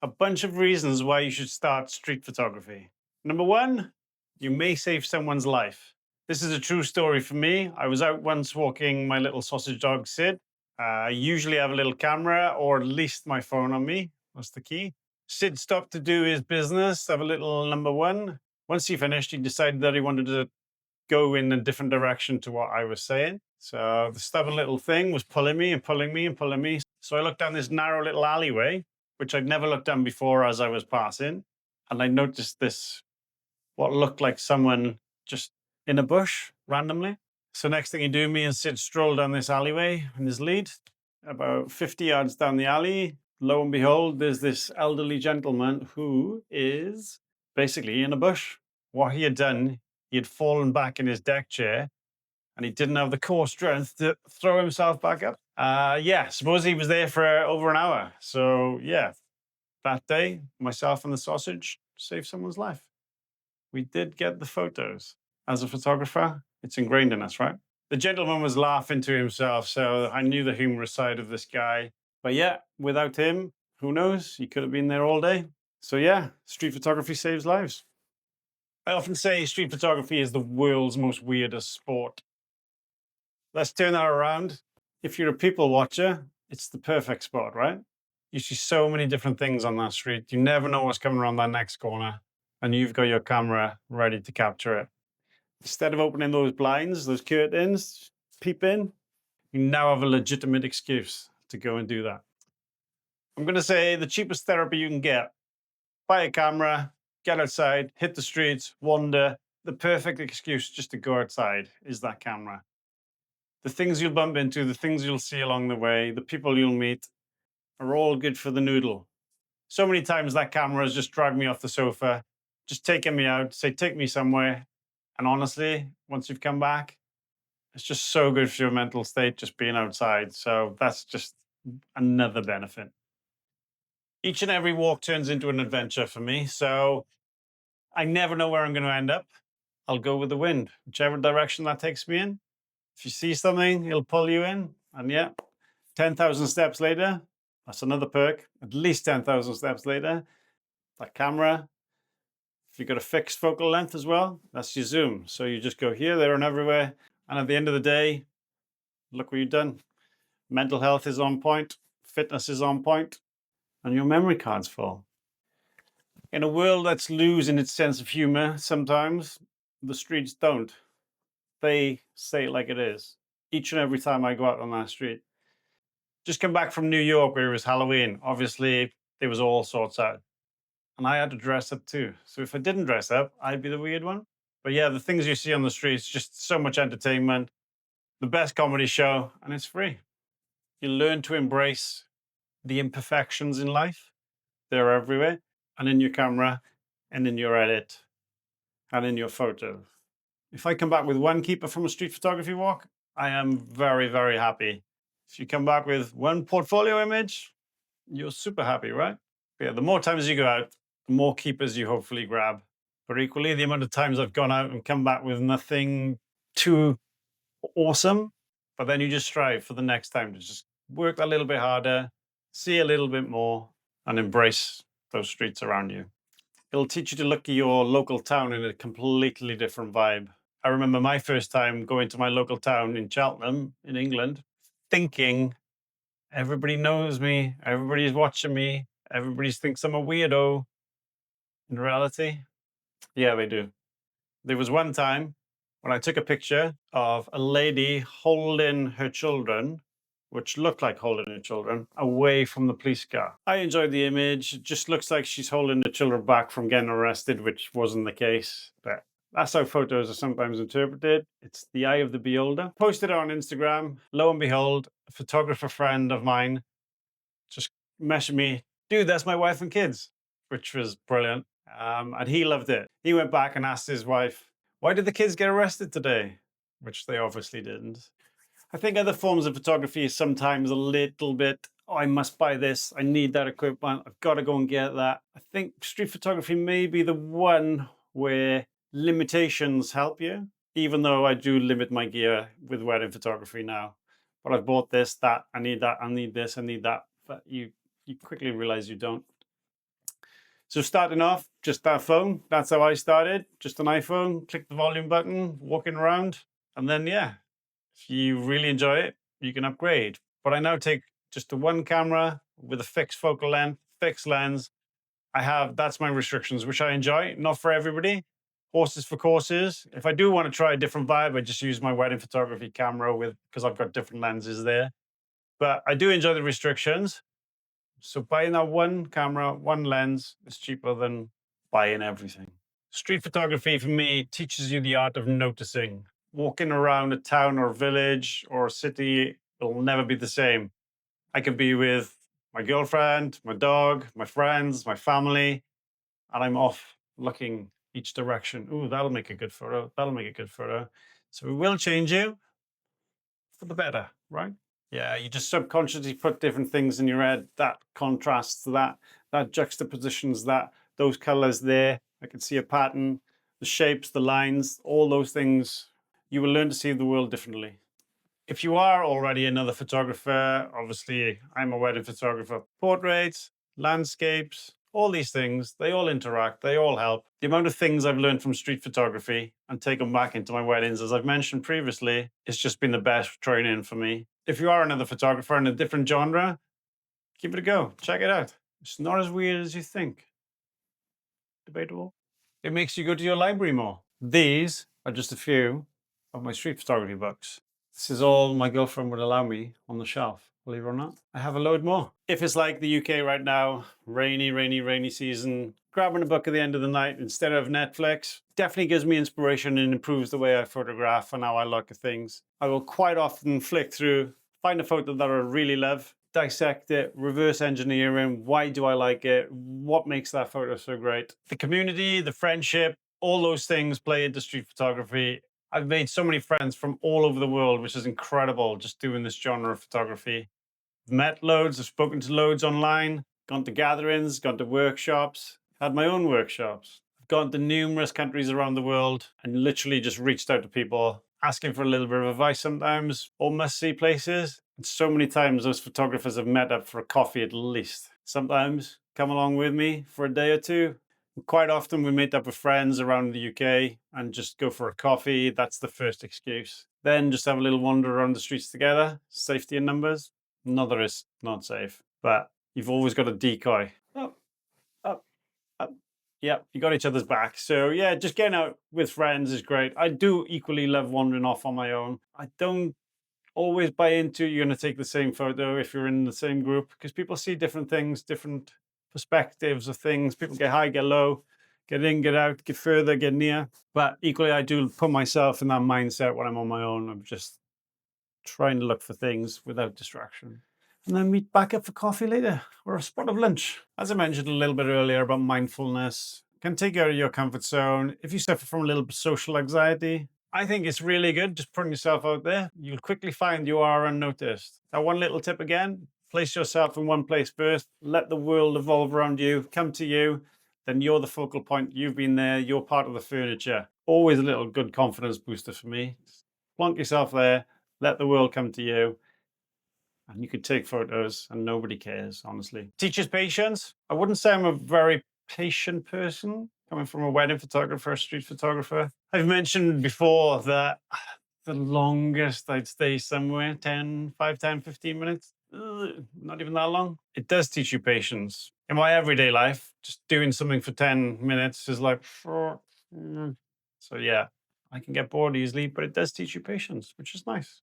A bunch of reasons why you should start street photography. Number one, you may save someone's life. This is a true story for me. I was out once walking my little sausage dog, Sid. I usually have a little camera or at least my phone on me. That's the key. Sid stopped to do his business, have a little number one. Once he finished, he decided that he wanted to go in a different direction to what I was saying. So the stubborn little thing was pulling me and pulling me and pulling me. So I looked down this narrow little alleyway, which I'd never looked down before as I was passing. And I noticed this, what looked like someone just in a bush randomly. So next thing you do, me and Sid stroll down this alleyway in his lead. About 50 yards down the alley, lo and behold, there's this elderly gentleman who is basically in a bush. What he had done, he had fallen back in his deck chair and he didn't have the core strength to throw himself back up. Yeah, suppose he was there for over an hour. So yeah, that day, myself and the sausage saved someone's life. We did get the photos. As a photographer, it's ingrained in us, right? The gentleman was laughing to himself, so I knew the humorous side of this guy. But yeah, without him, who knows? He could have been there all day. So yeah, street photography saves lives. I often say street photography is the world's most weirdest sport. Let's turn that around. If you're a people watcher, it's the perfect spot, right? You see so many different things on that street. You never know what's coming around that next corner, and you've got your camera ready to capture it. Instead of opening those blinds, those curtains, peep in, you now have a legitimate excuse to go and do that. I'm going to say the cheapest therapy you can get: buy a camera, get outside, hit the streets, wander. The perfect excuse just to go outside is that camera. The things you'll bump into, the things you'll see along the way, the people you'll meet are all good for the noodle. So many times that camera has just dragged me off the sofa, just taken me out, say, take me somewhere. And honestly, once you've come back, it's just so good for your mental state, just being outside. So that's just another benefit. Each and every walk turns into an adventure for me. So I never know where I'm going to end up. I'll go with the wind, whichever direction that takes me in. If you see something, it'll pull you in. And yeah, 10,000 steps later, that's another perk. At least 10,000 steps later, that camera, if you've got a fixed focal length as well, that's your zoom. So you just go here, there, and everywhere. And at the end of the day, look what you've done. Mental health is on point, fitness is on point, and your memory card's full. In a world that's losing its sense of humor, sometimes the streets don't. They say it like it is. Each and every time I go out on that street. Just come back from New York where it was Halloween. Obviously, there was all sorts out. And I had to dress up too. So if I didn't dress up, I'd be the weird one. But yeah, the things you see on the streets, just so much entertainment, the best comedy show, and it's free. You learn to embrace the imperfections in life. They're everywhere, and in your camera, and in your edit, and in your photo. If I come back with one keeper from a street photography walk, I am very, very happy. If you come back with one portfolio image, you're super happy, right? But yeah, the more times you go out, the more keepers you hopefully grab. But equally, the amount of times I've gone out and come back with nothing too awesome, but then you just strive for the next time to just work a little bit harder, see a little bit more, and embrace those streets around you. It'll teach you to look at your local town in a completely different vibe. I remember my first time going to my local town in Cheltenham in England, thinking everybody knows me, everybody's watching me, everybody thinks I'm a weirdo. In reality, yeah, they do. There was one time when I took a picture of a lady holding her children, which looked like holding her children, away from the police car. I enjoyed the image. It just looks like she's holding the children back from getting arrested, which wasn't the case. But that's how photos are sometimes interpreted. It's the eye of the beholder. Posted it on Instagram. Lo and behold, a photographer friend of mine just messaged me, dude, that's my wife and kids, which was brilliant. And he loved it. He went back and asked his wife, why did the kids get arrested today? Which they obviously didn't. I think other forms of photography is sometimes a little bit, oh, I must buy this, I need that equipment, I've got to go and get that. I think street photography may be the one where limitations help you, even though I do limit my gear with wedding photography now. But I've bought this, that, I need this, I need that. But you quickly realize you don't. So starting off, just that phone. That's how I started. Just an iPhone, click the volume button, walking around. And then, yeah, if you really enjoy it, you can upgrade. But I now take just the one camera with a fixed focal length, fixed lens. That's my restrictions, which I enjoy. Not for everybody. Horses for courses. If I do want to try a different vibe, I just use my wedding photography camera because I've got different lenses there. But I do enjoy the restrictions. So buying that one camera, one lens is cheaper than buying everything. Street photography for me teaches you the art of noticing. Walking around a town or village or a city will never be the same. I could be with my girlfriend, my dog, my friends, my family, and I'm off looking each direction. Ooh, that'll make a good photo. That'll make a good photo. So it will change you for the better, right? Yeah, you just subconsciously put different things in your head. That contrasts that juxtapositions those colors there. I can see a pattern, the shapes, the lines, all those things. You will learn to see the world differently. If you are already another photographer, obviously I'm a wedding photographer. Portraits, landscapes, all these things, they all interact, they all help. The amount of things I've learned from street photography and taken back into my weddings, as I've mentioned previously, it's just been the best training for me. If you are another photographer in a different genre, give it a go. Check it out. It's not as weird as you think. Debatable. It makes you go to your library more. These are just a few of my street photography books. This is all my girlfriend would allow me on the shelf, believe it or not. I have a load more. If it's like the UK right now, rainy season, grabbing a book at the end of the night instead of Netflix definitely gives me inspiration and improves the way I photograph and how I look at things. I will quite often flick through, find a photo that I really love, dissect it, reverse engineering. Why do I like it? What makes that photo so great? The community, the friendship, all those things play into street photography. I've made so many friends from all over the world, which is incredible just doing this genre of photography. I've met loads, I've spoken to loads online, gone to gatherings, gone to workshops, had my own workshops. I've gone to numerous countries around the world and literally just reached out to people, asking for a little bit of advice sometimes, or must-see places. And so many times those photographers have met up for a coffee at least. Sometimes come along with me for a day or two. Quite often we meet up with friends around the UK and just go for a coffee. That's the first excuse. Then just have a little wander around the streets together. Safety in numbers. Not that it's not safe, but you've always got a decoy. Up, up, up. Yeah, you got each other's back. So yeah, just getting out with friends is great. I do equally love wandering off on my own. I don't always buy into you're going to take the same photo if you're in the same group because people see different things, different perspectives of things. People get high, get low, get in, get out, get further, get near. But equally, I do put myself in that mindset when I'm on my own. I'm just trying to look for things without distraction. And then meet back up for coffee later or a spot of lunch. As I mentioned a little bit earlier about mindfulness, can take you out of your comfort zone. If you suffer from a little bit of social anxiety, I think it's really good just putting yourself out there. You'll quickly find you are unnoticed. That one little tip again, place yourself in one place first, let the world evolve around you, come to you, then you're the focal point. You've been there, you're part of the furniture. Always a little good confidence booster for me. Plonk yourself there, let the world come to you, and you could take photos and nobody cares, honestly. Teaches patience. I wouldn't say I'm a very patient person coming from a wedding photographer, street photographer. I've mentioned before that the longest I'd stay somewhere, 15 minutes, not even that long. It does teach you patience. In my everyday life, just doing something for 10 minutes is like, so yeah, I can get bored easily, but it does teach you patience, which is nice.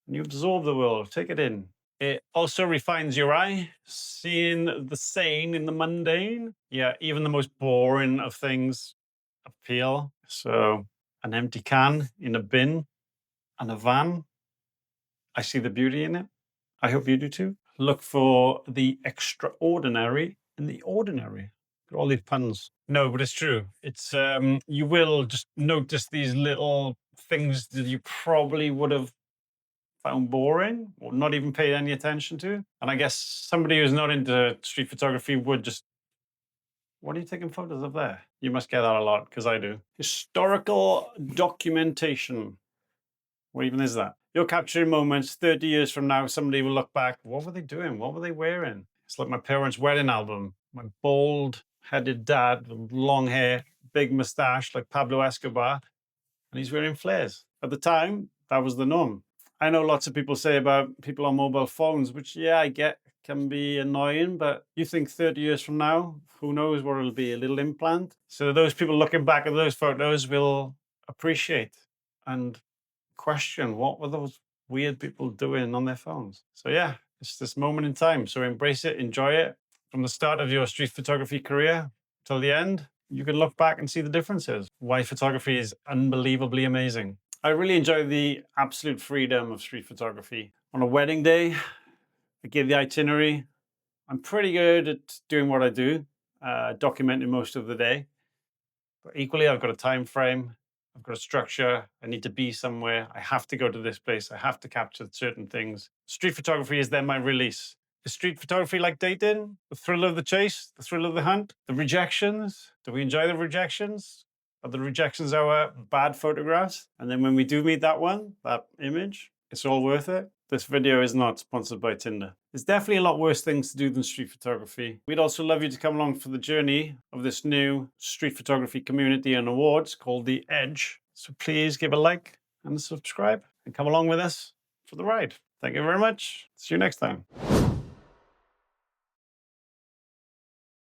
And you absorb the world, take it in. It also refines your eye, seeing the sane in the mundane. Yeah, even the most boring of things appeal. So an empty can in a bin and a van, I see the beauty in it. I hope you do too. Look for the extraordinary in the ordinary. Got all these puns. No, but it's true. It's you will just notice these little things that you probably would have found boring or not even paid any attention to. And I guess somebody who's not into street photography would just, what are you taking photos of there? You must get that a lot because I do. Historical documentation. What even is that? You're capturing moments 30 years from now, somebody will look back. What were they doing? What were they wearing? It's like my parents' wedding album, my bold headed dad with long hair, big mustache like Pablo Escobar, and he's wearing flares. At the time, that was the norm. I know lots of people say about people on mobile phones, which, yeah, I get can be annoying, but you think 30 years from now, who knows what it'll be, a little implant? So those people looking back at those photos will appreciate and question what were those weird people doing on their phones. So yeah, it's this moment in time. So embrace it, enjoy it. From the start of your street photography career till the end, you can look back and see the differences. Why photography is unbelievably amazing. I really enjoy the absolute freedom of street photography. On a wedding day, I give the itinerary. I'm pretty good at doing what I do, documenting most of the day. But equally, I've got a time frame. I've got a structure. I need to be somewhere. I have to go to this place. I have to capture certain things. Street photography is then my release. Is street photography like dating? The thrill of the chase, the thrill of the hunt, the rejections. Do we enjoy the rejections? Are the rejections our bad photographs? And then when we do meet that one, that image, it's all worth it. This video is not sponsored by Tinder. There's definitely a lot worse things to do than street photography. We'd also love you to come along for the journey of this new street photography community and awards called The Edge. So please give a like and subscribe and come along with us for the ride. Thank you very much. See you next time.